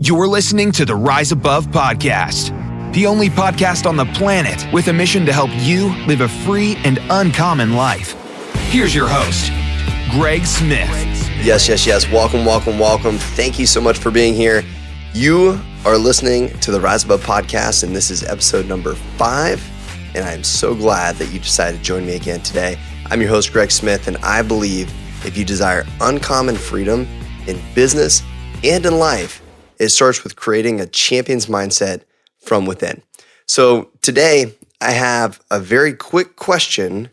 You're listening to the Rise Above podcast, the only podcast on the planet with a mission to help you live a free and uncommon life. Here's your host, Greg Smith. Yes. Welcome. Thank you so much for being here. You are listening to the Rise Above podcast, and this is episode number 5. And I'm so glad that you decided to join me again today. I'm your host, Greg Smith, and I believe if you desire uncommon freedom in business and in life, it starts with creating a champion's mindset from within. So today, I have a very quick question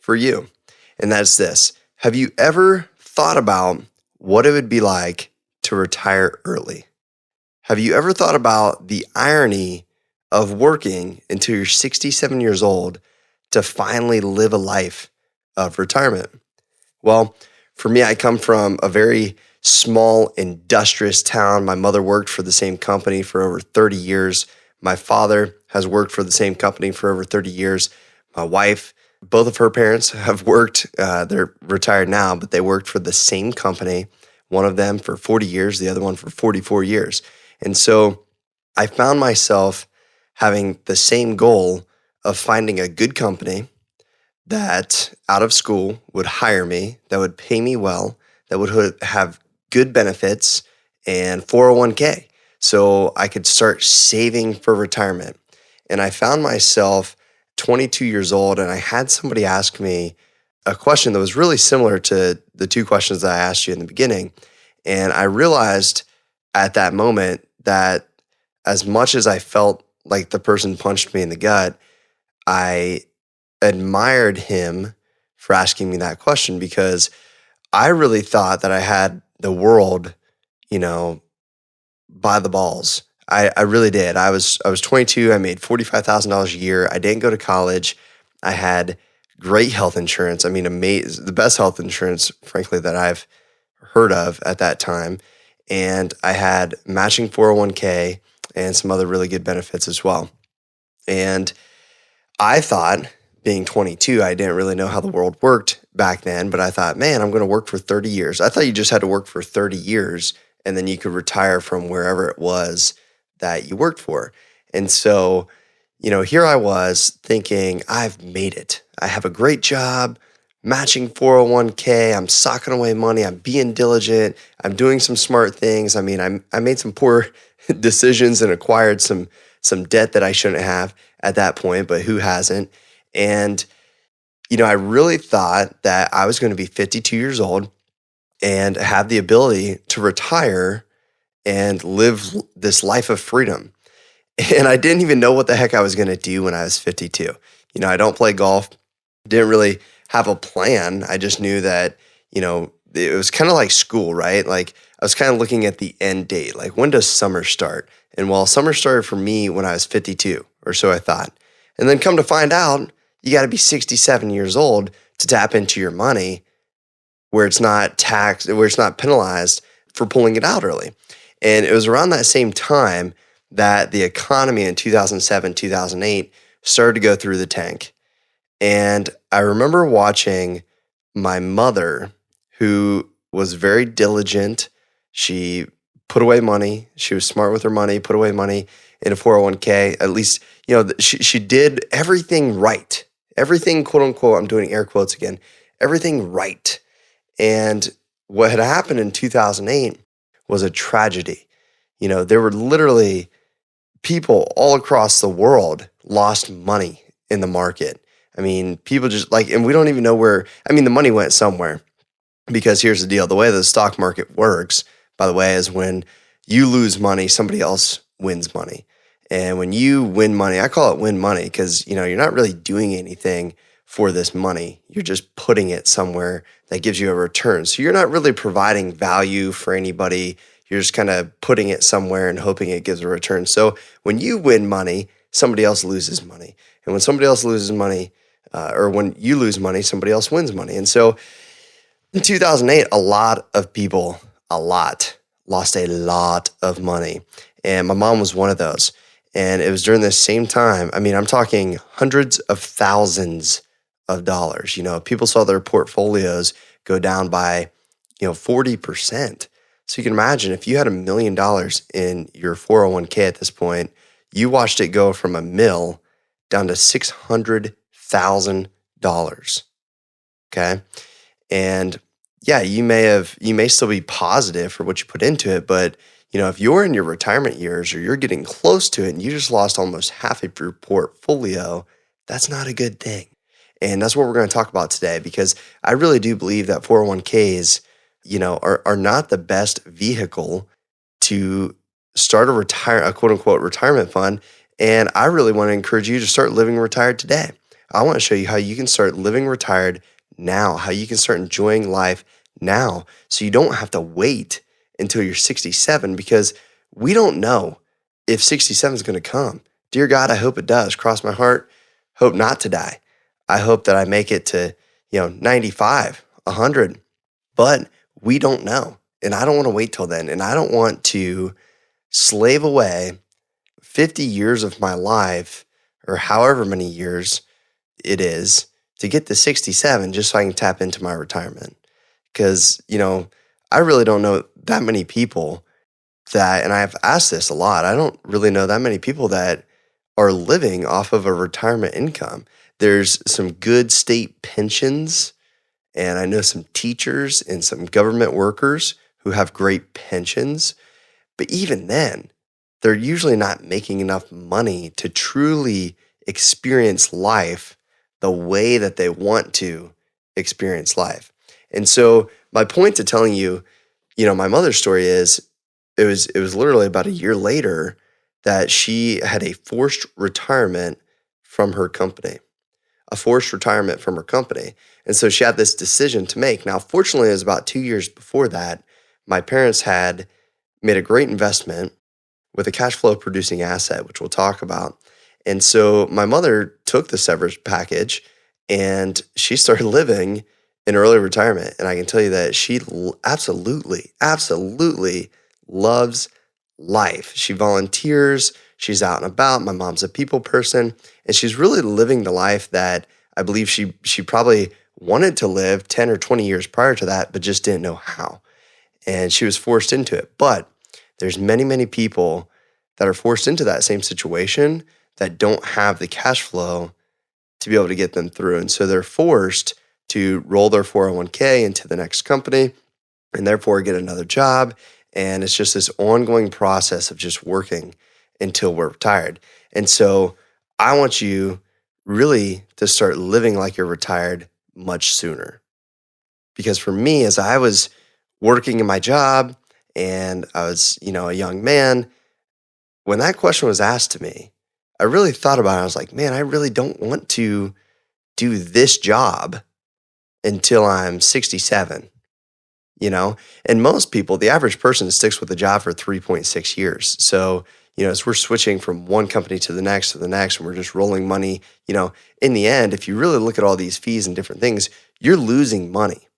for you, and that's this. Have you ever thought about what it would be like to retire early? Have you ever thought about the irony of working until you're 67 years old to finally live a life of retirement? Well, for me, I come from a very small industrious town. My mother worked for the same company for over 30 years. My father has worked for the same company for over 30 years. My wife, both of her parents have worked. They're retired now, but they worked for the same company. One of them for 40 years, the other one for 44 years. And so I found myself having the same goal of finding a good company that out of school would hire me, that would pay me well, that would have good benefits and 401k. So I could start saving for retirement. And I found myself 22 years old, and I had somebody ask me a question that was really similar to the two questions that I asked you in the beginning. And I realized at that moment that as much as I felt like the person punched me in the gut, I admired him for asking me that question, because I really thought that I had the world, by the balls. I really did. I was 22. I made $45,000 a year. I didn't go to college. I had great health insurance. I mean, the best health insurance, frankly, that I've heard of at that time. And I had matching 401k and some other really good benefits as well. And I thought, being 22, I didn't really know how the world worked back then, but I thought, man, I'm going to work for 30 years. I thought you just had to work for 30 years and then you could retire from wherever it was that you worked for. And so, here I was thinking, I've made it. I have a great job, matching 401k. I'm socking away money. I'm being diligent. I'm doing some smart things. I mean, I made some poor decisions and acquired some debt that I shouldn't have at that point, but who hasn't? And, I really thought that I was going to be 52 years old and have the ability to retire and live this life of freedom. And I didn't even know what the heck I was going to do when I was 52. I don't play golf, didn't really have a plan. I just knew that, it was kind of like school, right? Like I was kind of looking at the end date, like when does summer start? And summer started for me when I was 52, or so I thought. And then come to find out, you got to be 67 years old to tap into your money where it's not taxed, where it's not penalized for pulling it out early. And it was around that same time that the economy in 2007, 2008 started to go through the tank. And I remember watching my mother, who was very diligent. She put away money. She was smart with her money, put away money in a 401k. At least, she did everything right. Everything, quote unquote, I'm doing air quotes again, everything right. And what had happened in 2008 was a tragedy. There were literally people all across the world lost money in the market. I mean, people just and we don't even know where, the money went somewhere. Because here's the deal, the way the stock market works, by the way, is when you lose money, somebody else wins money. And when you win money, I call it win money because, you're not really doing anything for this money. You're just putting it somewhere that gives you a return. So you're not really providing value for anybody. You're just kind of putting it somewhere and hoping it gives a return. So when you win money, somebody else loses money. And when somebody else loses money, or when you lose money, somebody else wins money. And so in 2008, a lot of people, lost a lot of money. And my mom was one of those. And it was during this same time, I'm talking hundreds of thousands of dollars. People saw their portfolios go down by, 40%. So you can imagine if you had $1 million in your 401k at this point, you watched it go from $1 million down to $600,000. Okay. And yeah, you may still be positive for what you put into it, but if you're in your retirement years or you're getting close to it and you just lost almost half of your portfolio, that's not a good thing. And that's what we're going to talk about today, because I really do believe that 401k's, are not the best vehicle to start a quote unquote retirement fund. And I really want to encourage you to start living retired today. I want to show you how you can start living retired now, how you can start enjoying life now, so you don't have to wait until you're 67, because we don't know if 67 is going to come. Dear God, I hope it does. Cross my heart. Hope not to die. I hope that I make it to 95, 100, but we don't know. And I don't want to wait till then. And I don't want to slave away 50 years of my life, or however many years it is, to get to 67 just so I can tap into my retirement. Because, I really don't know that many people that, and I've asked this a lot, I don't really know that many people that are living off of a retirement income. There's some good state pensions, and I know some teachers and some government workers who have great pensions. But even then, they're usually not making enough money to truly experience life the way that they want to experience life. And so my point to telling you, my mother's story is, it was literally about a year later that she had a forced retirement from her company. And so she had this decision to make. Now, fortunately, it was about 2 years before that. My parents had made a great investment with a cash flow producing asset, which we'll talk about. And so my mother took the severance package and she started living in early retirement. And I can tell you that she absolutely loves life. She volunteers. She's out and about. My mom's a people person, and she's really living the life that I believe she probably wanted to live 10 or 20 years prior to that, but just didn't know how. And she was forced into it. But there's many, many people that are forced into that same situation that don't have the cash flow to be able to get them through. And so they're forced to roll their 401k into the next company and therefore get another job. And it's just this ongoing process of just working until we're retired. And so I want you really to start living like you're retired much sooner. Because for me, as I was working in my job and I was, a young man, when that question was asked to me, I really thought about it. I was like, man, I really don't want to do this job until I'm 67. And most people, the average person sticks with a job for 3.6 years. So, as we're switching from one company to the next, and we're just rolling money, in the end, if you really look at all these fees and different things, you're losing money.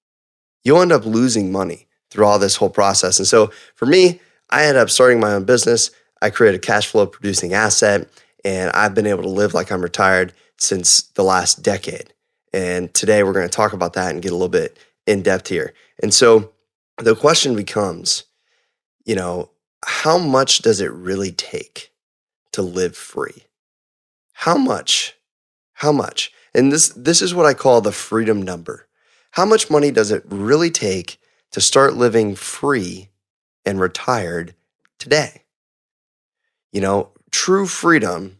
You'll end up losing money through all this whole process. And so for me, I ended up starting my own business. I created a cash flow producing asset, and I've been able to live like I'm retired since the last decade. And today we're going to talk about that and get a little bit in depth here. And so the question becomes, how much does it really take to live free? How much? And this is what I call the freedom number. How much money does it really take to start living free and retired today? True freedom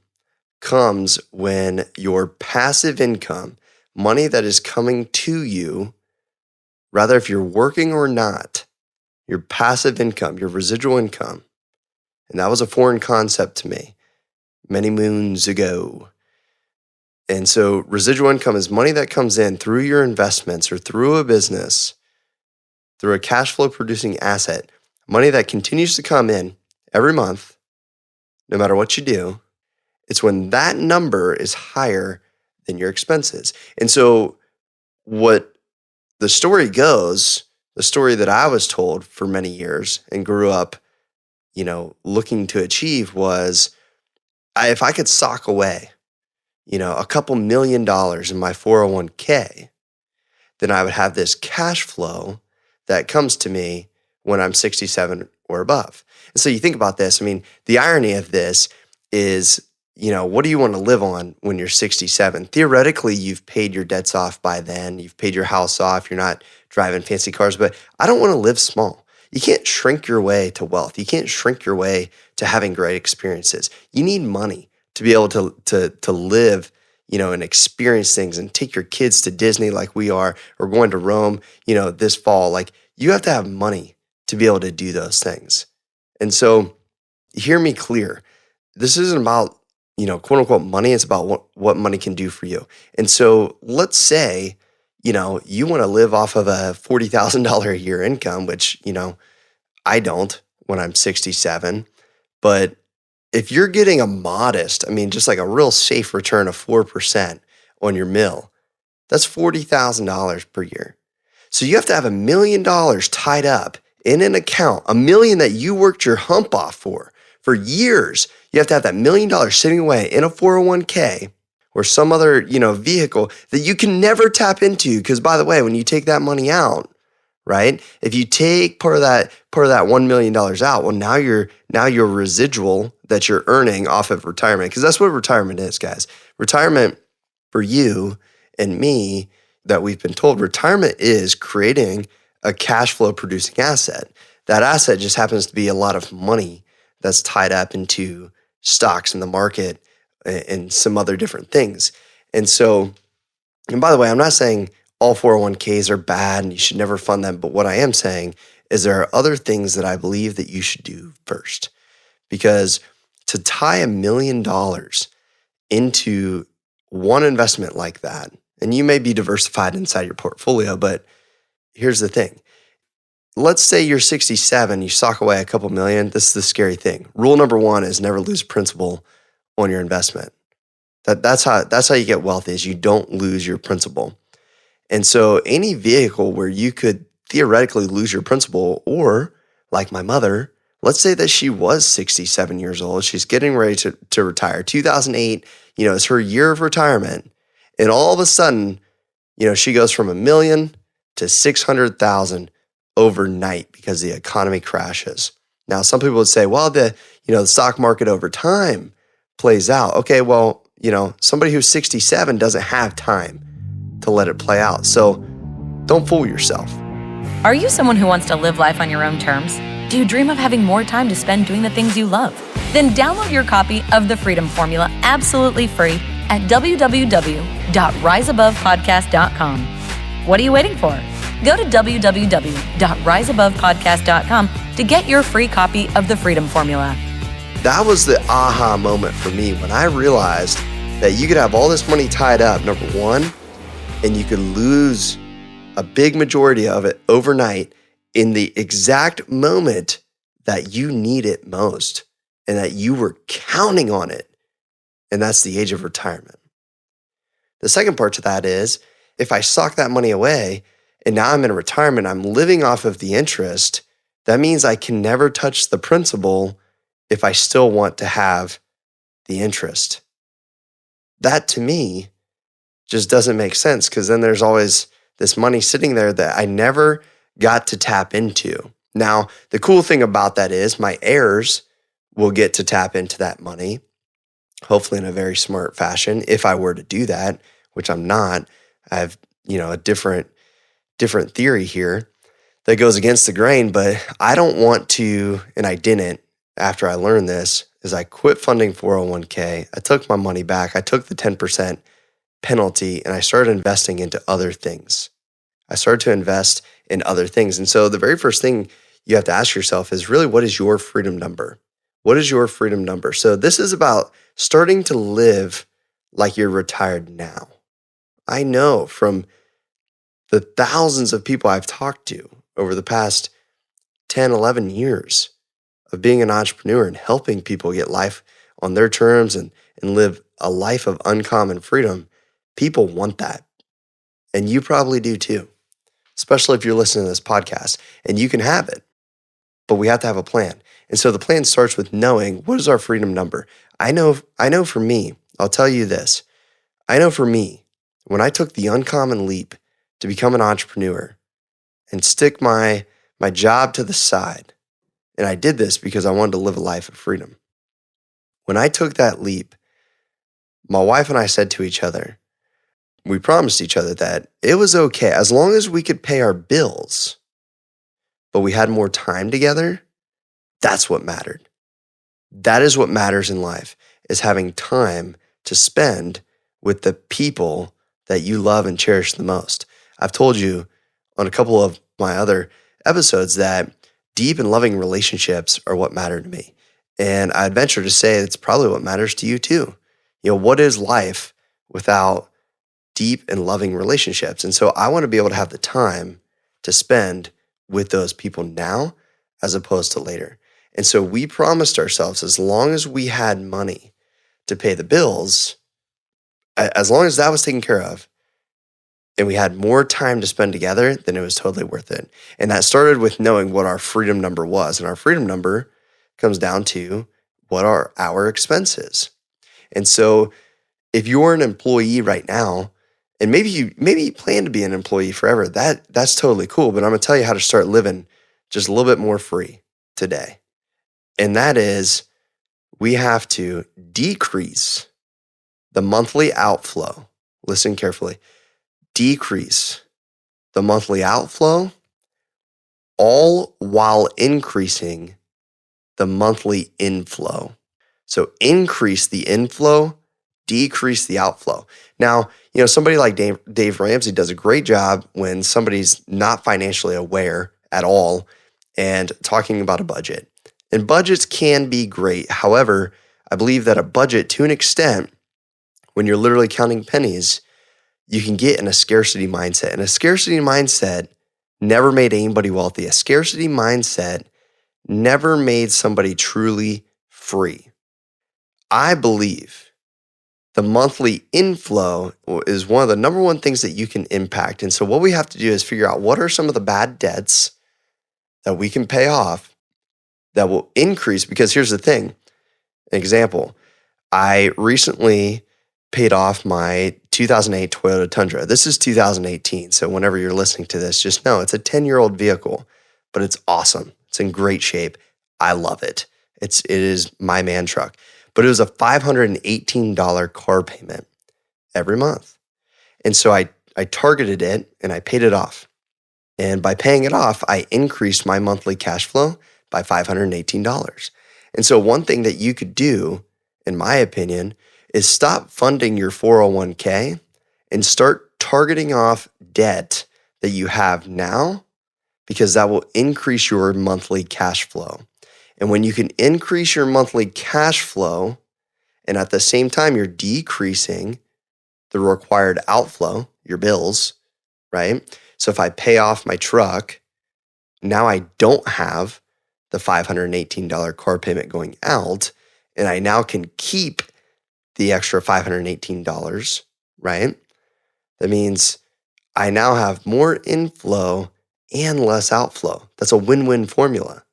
comes when your passive income, money that is coming to you, rather if you're working or not, your passive income, your residual income, and that was a foreign concept to me many moons ago. And so residual income is money that comes in through your investments or through a business, through a cash flow producing asset, money that continues to come in every month, no matter what you do. It's when that number is higher than your expenses. And so what the story goes, the story that I was told for many years and grew up, looking to achieve was, if I could sock away, a couple $1 million in my 401k, then I would have this cash flow that comes to me when I'm 67 or above. And so you think about this. I mean, the irony of this is, what do you want to live on when you're 67? Theoretically, you've paid your debts off by then. You've paid your house off. You're not driving fancy cars, but I don't want to live small. You can't shrink your way to wealth. You can't shrink your way to having great experiences. You need money to be able to live, and experience things and take your kids to Disney like we are, or going to Rome, this fall. Like, you have to have money to be able to do those things. And so hear me clear. This isn't about, quote unquote money. It's about what money can do for you. And so let's say, you want to live off of a $40,000 a year income, which, I don't when I'm 67. But if you're getting a modest, just like a real safe return of 4% on your mill, that's $40,000 per year. So you have to have $1 million tied up in an account, $1 million that you worked your hump off for years. You have to have that $1 million sitting away in a 401k or some other, vehicle that you can never tap into. Because by the way, when you take that money out, right? If you take part of that $1 million out, well, now your residual that you're earning off of retirement, because that's what retirement is, guys. Retirement for you and me, that we've been told, retirement is creating a cash flow producing asset. That asset just happens to be a lot of money that's tied up into stocks in the market and some other different things. And so, and by the way, I'm not saying all 401k's are bad and you should never fund them. But what I am saying is there are other things that I believe that you should do first. Because to tie $1 million into one investment like that, and you may be diversified inside your portfolio, but here's the thing. Let's say you're 67, you sock away a couple million. This is the scary thing. Rule number 1 is never lose principal on your investment. That's how you get wealth, is you don't lose your principal. And so any vehicle where you could theoretically lose your principal, or like my mother, let's say that she was 67 years old, she's getting ready to retire. 2008, is her year of retirement. And all of a sudden, she goes from $1 million to $600,000 overnight because the economy crashes. Now, some people would say, well, the stock market over time plays out. Okay, well, somebody who's 67 doesn't have time to let it play out. So don't fool yourself. Are you someone who wants to live life on your own terms? Do you dream of having more time to spend doing the things you love? Then download your copy of The Freedom Formula absolutely free at www.riseabovepodcast.com. What are you waiting for? Go to www.riseabovepodcast.com to get your free copy of The Freedom Formula. That was the aha moment for me when I realized that you could have all this money tied up, number one, and you could lose a big majority of it overnight in the exact moment that you need it most and that you were counting on it. And that's the age of retirement. The second part to that is, if I sock that money away and now I'm in retirement, I'm living off of the interest, that means I can never touch the principal if I still want to have the interest. That to me just doesn't make sense, because then there's always this money sitting there that I never got to tap into. Now, the cool thing about that is my heirs will get to tap into that money, hopefully in a very smart fashion. If I were to do that, which I'm not, I have, a different theory here that goes against the grain, but I don't want to, and I didn't after I learned this, is I quit funding 401k. I took my money back. I took the 10% penalty and I started investing into other things. I started to invest in other things. And so the very first thing you have to ask yourself is really, what is your freedom number? What is your freedom number? So this is about starting to live like you're retired now. I know from the thousands of people I've talked to over the past 10, 11 years of being an entrepreneur and helping people get life on their terms and live a life of uncommon freedom, people want that. And you probably do too, especially if you're listening to this podcast, and you can have it. But we have to have a plan. And so the plan starts with knowing, what is our freedom number? I know for me, I'll tell you this. I know for me, when I took the uncommon leap to become an entrepreneur and stick my my job to the side. And I did this because I wanted to live a life of freedom. When I took that leap, my wife and I said to each other, we promised each other that it was okay as long as we could pay our bills, but we had more time together. That's what mattered. That is what matters in life, is having time to spend with the people that you love and cherish the most. I've told you on a couple of my other episodes that deep and loving relationships are what matter to me. And I'd venture to say it's probably what matters to you too. What is life without deep and loving relationships? And so I want to be able to have the time to spend with those people now as opposed to later. And so we promised ourselves, as long as we had money to pay the bills, as long as that was taken care of, and we had more time to spend together, then it was totally worth it. And that started with knowing what our freedom number was. And our freedom number comes down to what are our expenses. And so if you're an employee right now, and maybe you plan to be an employee forever, that's totally cool. But I'm going to tell you how to start living just a little bit more free today. And that is, we have to decrease the monthly outflow. Listen carefully. Decrease the monthly outflow, all while increasing the monthly inflow. So increase the inflow, decrease the outflow. Now, somebody like Dave Ramsey does a great job when somebody's not financially aware at all and talking about a budget. And budgets can be great. However, I believe that a budget, to an extent, when you're literally counting pennies, you can get in a scarcity mindset. And a scarcity mindset never made anybody wealthy. A scarcity mindset never made somebody truly free. I believe the monthly inflow is one of the number one things that you can impact. And so what we have to do is figure out what are some of the bad debts that we can pay off that will increase. Because here's the thing. An example, I recently paid off my 2008 Toyota Tundra. This is 2018. So whenever you're listening to this, just know it's a 10-year-old vehicle, but it's awesome. It's in great shape. I love it. It is my man truck. But it was a $518 car payment every month. And so I targeted it and I paid it off. And by paying it off, I increased my monthly cash flow by $518. And so one thing that you could do, in my opinion, is stop funding your 401k and start targeting off debt that you have now, because that will increase your monthly cash flow. And when you can increase your monthly cash flow and at the same time you're decreasing the required outflow, your bills, right? So if I pay off my truck, now I don't have the $518 car payment going out, and I now can keep the extra $518, right? That means I now have more inflow and less outflow. That's a win-win formula.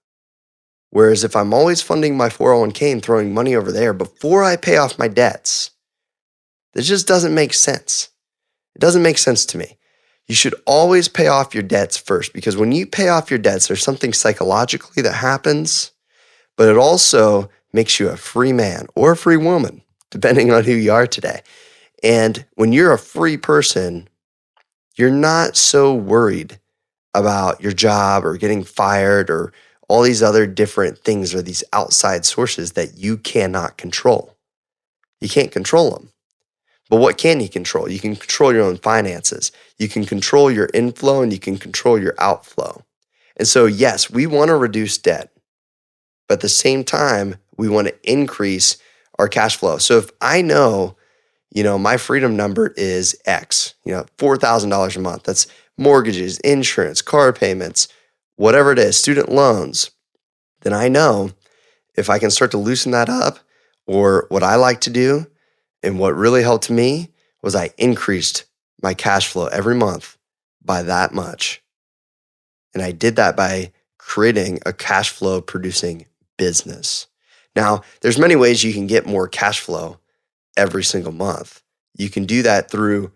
Whereas if I'm always funding my 401k and throwing money over there before I pay off my debts, this just doesn't make sense. It doesn't make sense to me. You should always pay off your debts first, because when you pay off your debts, there's something psychologically that happens, but it also makes you a free man or a free woman, depending on who you are today. And when you're a free person, you're not so worried about your job or getting fired or all these other different things or these outside sources that you cannot control. You can't control them. But what can you control? You can control your own finances. You can control your inflow and you can control your outflow. And so, yes, we want to reduce debt, but at the same time, we want to increase our cash flow. So if I know, my freedom number is X, $4,000 a month, that's mortgages, insurance, car payments, whatever it is, student loans, then I know if I can start to loosen that up, or what I like to do, and what really helped me was I increased my cash flow every month by that much. And I did that by creating a cash flow producing business. Now, there's many ways you can get more cash flow every single month. You can do that through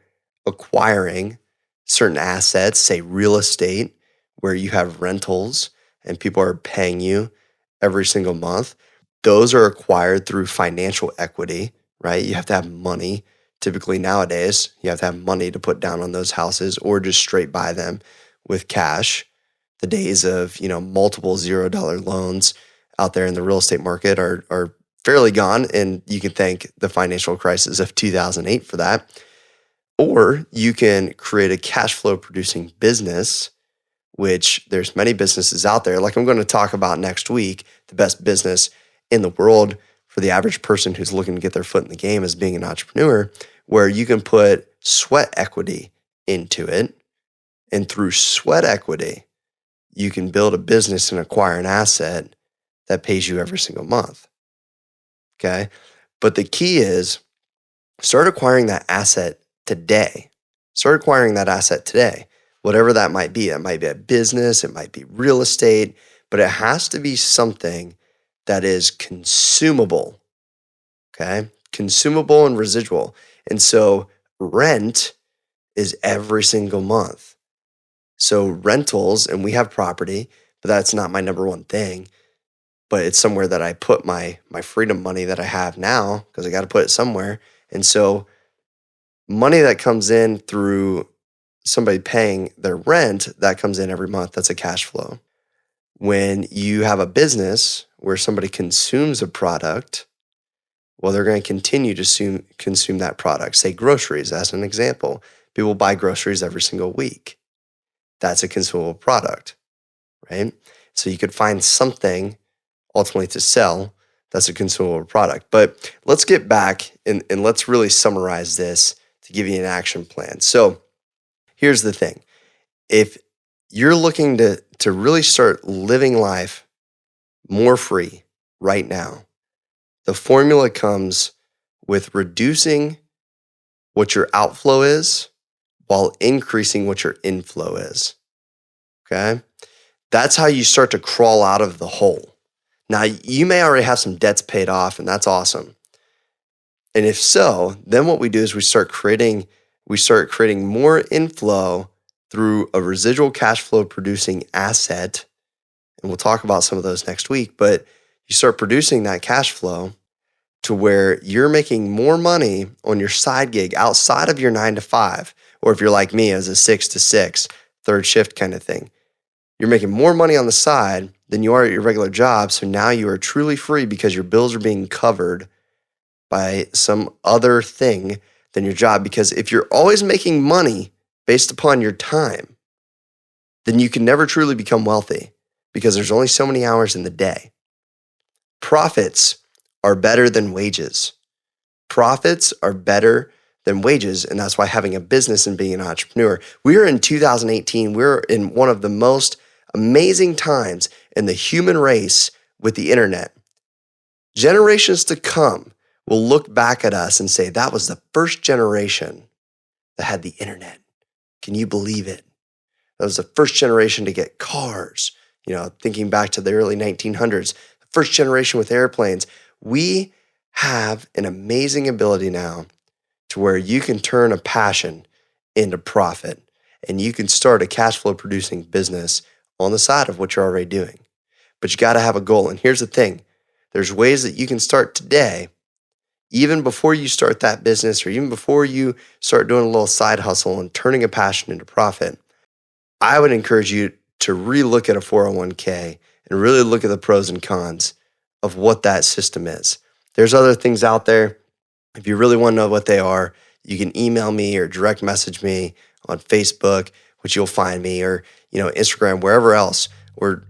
acquiring certain assets, say real estate, where you have rentals and people are paying you every single month, those are acquired through financial equity, right? You have to have money. Typically nowadays, you have to have money to put down on those houses or just straight buy them with cash. The days of, multiple $0 loans out there in the real estate market are fairly gone, and you can thank the financial crisis of 2008 for that. Or you can create a cash flow producing business, which there's many businesses out there. Like I'm going to talk about next week, the best business in the world for the average person who's looking to get their foot in the game as being an entrepreneur, where you can put sweat equity into it. And through sweat equity, you can build a business and acquire an asset that pays you every single month. Okay. But the key is start acquiring that asset today. Start acquiring that asset today, whatever that might be. It might be a business, it might be real estate, but it has to be something that is consumable. Okay. Consumable and residual. And so rent is every single month. So rentals, and we have property, but that's not my number one thing. But it's somewhere that I put my freedom money that I have now, because I got to put it somewhere. And so money that comes in through somebody paying their rent, that comes in every month. That's a cash flow. When you have a business where somebody consumes a product, well, they're going to continue to consume that product. Say groceries, as an example. People buy groceries every single week. That's a consumable product, right? So you could find something ultimately to sell that's a consumable product. But let's get back and let's really summarize this to give you an action plan. So here's the thing. If you're looking to really start living life more free right now, the formula comes with reducing what your outflow is while increasing what your inflow is. Okay? That's how you start to crawl out of the hole. Now, you may already have some debts paid off, and that's awesome. And if so, then what we do is we start creating more inflow through a residual cash flow producing asset. And we'll talk about some of those next week, but you start producing that cash flow to where you're making more money on your side gig outside of your 9 to 5, or if you're like me as a 6 to 6, third shift kind of thing. You're making more money on the side than you are at your regular job. So now you are truly free because your bills are being covered by some other thing than your job. Because if you're always making money based upon your time, then you can never truly become wealthy because there's only so many hours in the day. Profits are better than wages. Profits are better than wages, and that's why having a business and being an entrepreneur. We're in 2018. We're in one of the most amazing times in the human race with the internet. Generations to come will look back at us and say, that was the first generation that had the internet. Can you believe it? That was the first generation to get cars. Thinking back to the early 1900s, the first generation with airplanes. We have an amazing ability now to where you can turn a passion into profit, and you can start a cash flow producing business on the side of what you're already doing. But you got to have a goal. And here's the thing. There's ways that you can start today, even before you start that business or even before you start doing a little side hustle and turning a passion into profit. I would encourage you to relook at a 401k and really look at the pros and cons of what that system is. There's other things out there. If you really want to know what they are, you can email me or direct message me on Facebook, which you'll find me, or Instagram, wherever else, or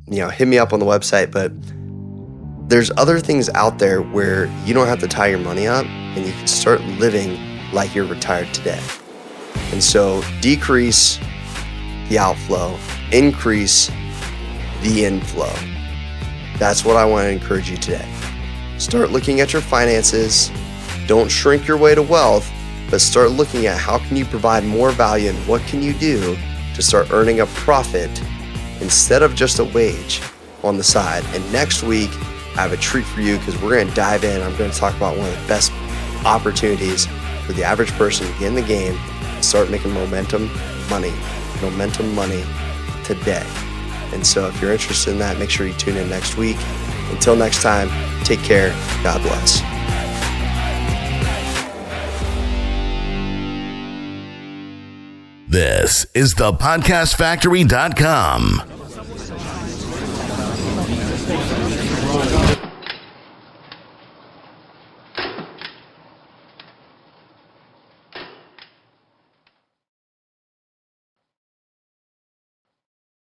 hit me up on the website. But there's other things out there where you don't have to tie your money up and you can start living like you're retired today. And so decrease the outflow, increase the inflow. That's what I want to encourage you today. Start looking at your finances. Don't shrink your way to wealth, but start looking at how can you provide more value and what can you do to start earning a profit instead of just a wage on the side. And next week, I have a treat for you because we're going to dive in. I'm going to talk about one of the best opportunities for the average person to get in the game and start making momentum money today. And so if you're interested in that, make sure you tune in next week. Until next time, take care. God bless. This is thepodcastfactory.com.